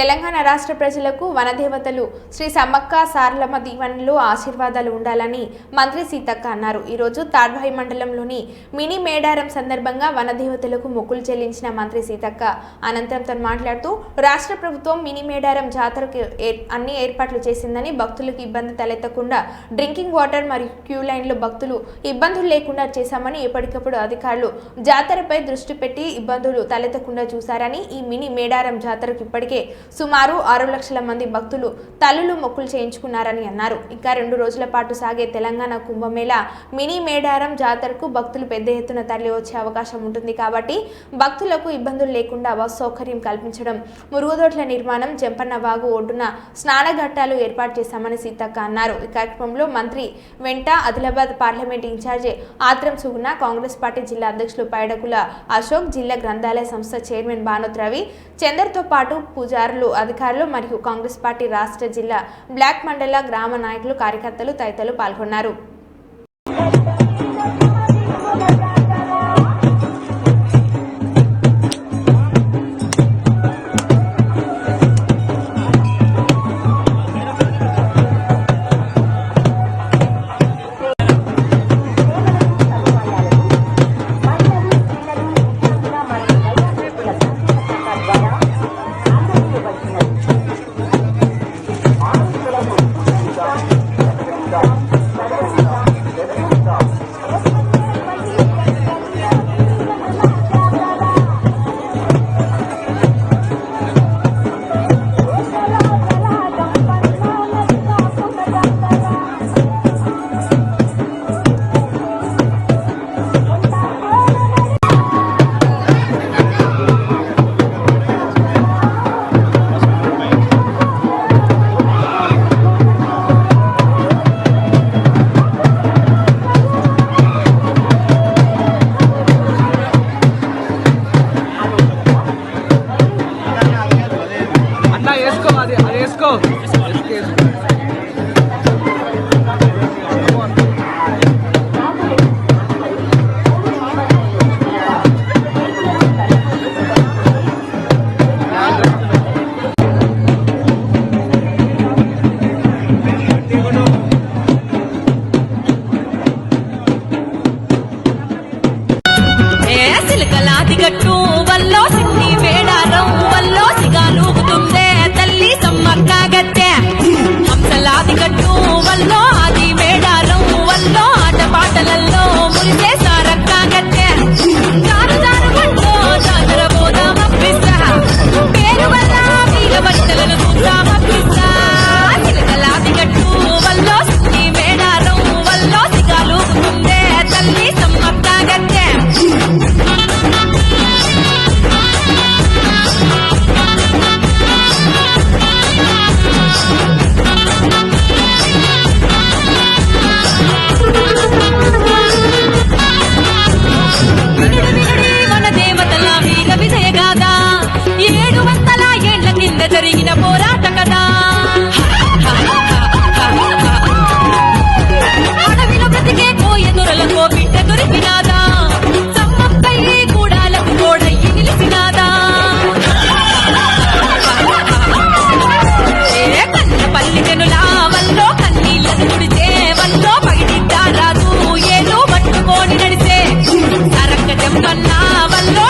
తెలంగాణ రాష్ట్ర ప్రజలకు వనదేవతలు శ్రీ సమ్మక్క సారలమ్మ దీవెనలు ఆశీర్వాదాలు ఉండాలని మంత్రి సీతక్క అన్నారు. ఈ రోజు తాడ్వాయి మండలంలోని మినీ మేడారం సందర్భంగా వనదేవతలకు మొక్కులు చెల్లించిన మంత్రి సీతక్క అనంతరం తను మాట్లాడుతూ రాష్ట్ర ప్రభుత్వం మినీ మేడారం జాతరకు అన్ని ఏర్పాట్లు చేసిందని, భక్తులకు ఇబ్బంది తలెత్తకుండా డ్రింకింగ్ వాటర్ మరియు క్యూ లైన్లో భక్తులు ఇబ్బందులు లేకుండా చేశామని, ఎప్పటికప్పుడు అధికారులు జాతరపై దృష్టి పెట్టి ఇబ్బందులు తలెత్తకుండా చూశారని, ఈ మినీ మేడారం జాతరకు ఇప్పటికే సుమారు 6 లక్షల మంది భక్తులు తల్లులు మొక్కులు చేయించుకున్నారని అన్నారు. ఇంకా 2 రోజుల పాటు సాగే తెలంగాణ కుంభమేళా మినీ మేడారం జాతరకు భక్తులు పెద్ద ఎత్తున తరలి వచ్చే అవకాశం ఉంటుంది కాబట్టి భక్తులకు ఇబ్బందులు లేకుండా బస్ సౌకర్యం కల్పించడం, మురుగుదొడ్ల నిర్మాణం, జంపన్న వాగు ఒడ్డున స్నానఘట్టాలు ఏర్పాటు చేశామని సీతక్క అన్నారు. ఈ కార్యక్రమంలో మంత్రి వెంట ఆదిలాబాద్ పార్లమెంట్ ఇన్ఛార్జి ఆత్రం సుగుణ, కాంగ్రెస్ పార్టీ జిల్లా అధ్యక్షులు పైడకుల అశోక్, జిల్లా గ్రంథాలయ సంస్థ చైర్మన్ భానుత్ రవి, చందర్తో పాటు పూజారులు, అధికారులు మరియు కాంగ్రెస్ పార్టీ రాష్ట్ర, జిల్లా, బ్లాక్ మండల గ్రామ నాయకులు, కార్యకర్తలు తదితరులు పాల్గొన్నారు. గట్టు వల్లో సిన్ని మేడారం వల్లో సిగాలూగుతుందే తల్లి సమ్మక్క గట్టె, హంసలాది గట్టు వల్లో ఆది మేడారం వల్లో ఆటపాటలల్లో మురిసే సారక్క గట్టె, దారు దారు బండ్లో జాతర పోదామప్పిస్తా, పేరు వల్ల వీర బట్టలను చూద్దామప్పిస్తా, చిలకలాది గట్టు వల్లో సిన్ని మేడారం వల్లో సిగాలూగుతుందే తల్లి సమ్మక్క గట్టె. జరిగిన పోరాట కదా, అడవిలో బ్రతికే కోయెదురలకో బిడ్డ దొరికినాదా, సమ్మక్కయ్యి కూడాలకు తోడయ్యి నిలిచినాదా, కన్న పల్లి జనులా వల్లో కన్నీళ్లను తుడిచే వల్లో పగిడిద్దా రాదు ఏదో పట్టుకొని నడిచే సరక్క జంపన్నా వల్లో